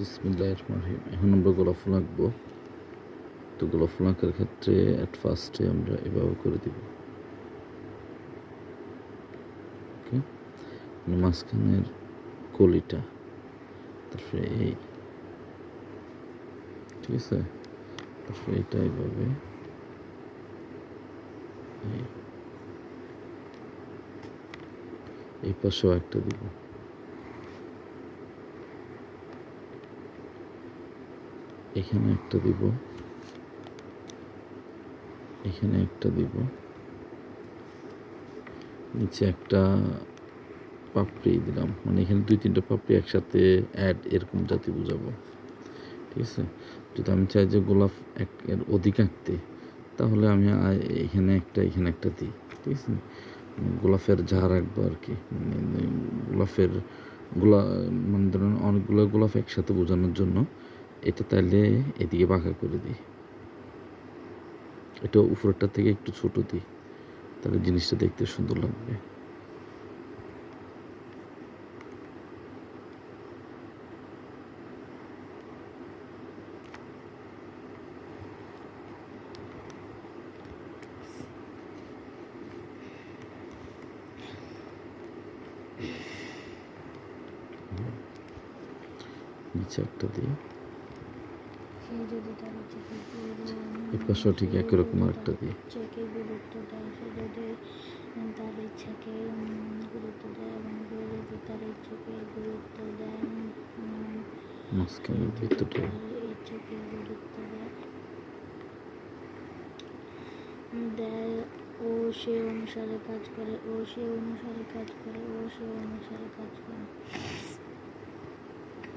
বিসমিল্লাহির রহমানির রহিম। এখন আমরা গোলাপ ফুল আঁকবো। তো গোলাপ ফুল আঁকার ক্ষেত্রে অ্যাট ফার্স্টে আমরা এভাবে করে দিব। ওকে, মাঝখানের কলিটা, তারপরে এই, ঠিক আছে, তারপরে এটা এইভাবে, এই পাশেও একটা দিব, এখানে একটা দিব, এখানে একটা দিব, নিচে একটা পাপড়ি দিলাম, মানে এখানে 2-3টা পাপড়ি একসাথে অ্যাড এরকম জাতীয় বুঝাবো। ঠিক আছে, যদি আমি চাই যে গোলাপ এর অধিক আঁকতে, তাহলে আমি এখানে একটা দিই। ঠিক আছে, গোলাপের ঝাড় আঁকবো আর কি, মানে গোলাপের মানে ধরুন অনেকগুলো গোলাপ একসাথে বোঝানোর জন্য এটা তাইলে এদিকে বাঁকা করে দিই, এটা উপরেরটা থেকে একটু ছোট দিই, তাহলে জিনিসটা দেখতে সুন্দর লাগবে। নিচে একটা দিই, এই পাশেও ঠিক একই রকম আরেকটা দিই। মাঝখানের ভিতরটা দেয়, ও সে অনুসারে কাজ করে, ও সে অনুসারে কাজ করে, ও সে অনুসারে কাজ করে,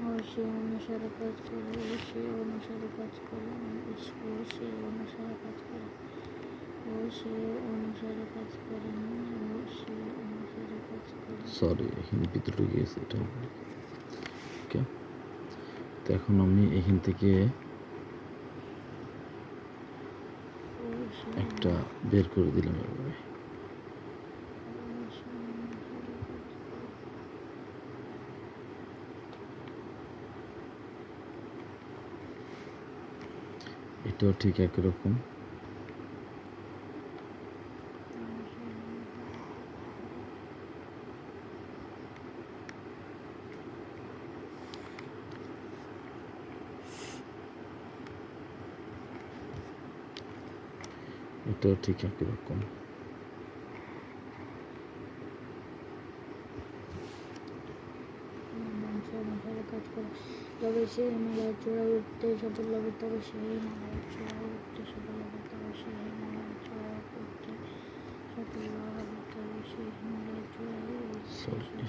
ও সে অনুসারে কাজ করে, ও সে অনুসারে কাজ করে, ও সে অনুসারে কাজ করে, ও সে অনুসারে কাজ করে, ও সে অনুসারে কাজ করে। সরি, এখানে ভিতরে গিয়েছে এটা। ওকে, তো এখন আমি এখান থেকে একটা বের করে দিলাম এভাবে। এটাও ঠিক একই রকম। এটাও ঠিক একই রকম। কাজ করে, তবে সে হিমালয়ের চূড়ায় উঠতে সফল হবে, তবে সে হিমালয়ের চূড়ায় উঠতে সফল হবে, তবে সে হিমালয়ের চূড়ায় উঠতে সফল হবে, তবে সে হিমালয়ের চূড়ায়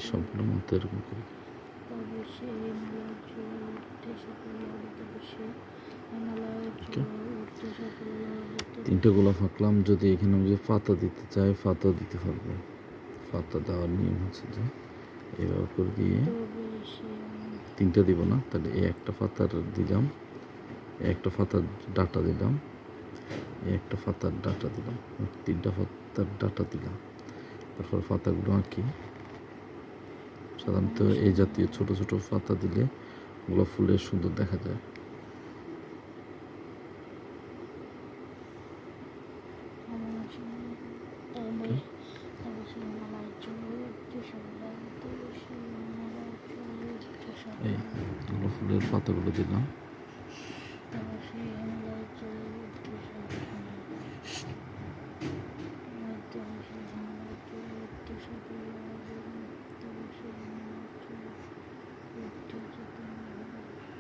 সবগুলো মতো এরকম করে, তবে সে হিমালয়ের চূড়ায় উঠতে সফল হবে, তবে সে হিমালয়ের চূড়ায় উঠতে সফল হবে। 3টে গোলাপ আঁকলাম। যদি এখানে আমি যে পাতা দিতে চাই, পাতা দিতে পারবো। পাতা দেওয়ার নিয়ম হচ্ছে যে এভাবে করে দিয়ে 3টে দিব না, তাহলে এই একটা পাতার দিলাম, একটা পাতার ডাটা দিলাম, একটা পাতার ডাটা দিলাম, 3টা পাতার ডাটা দিলাম। তারপর পাতাগুলো আঁকি। সাধারণত এই জাতীয় ছোট ছোট পাতা দিলে গোলাপ ফুলের সুন্দর দেখা যায়। এই গোলাপ ফুলের পাতাগুলো দিলাম।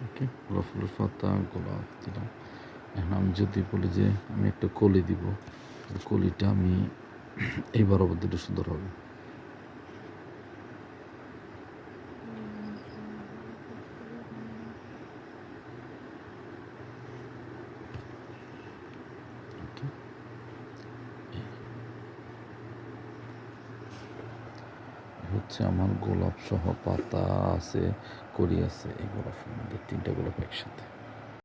ওকে, গোলাপ ফুলের পাতা গোলাপ দিলাম। এখন আমি যদি বলি যে আমি একটা কলি দিব, কলিটা আমি এই বরাবর দিলে সুন্দর হবে। হচ্ছে আমার গোলাপ সহ পাতা আছে, কলি আছে, এই গোলাপের মধ্যে 3টা গোলাপ একসাথে।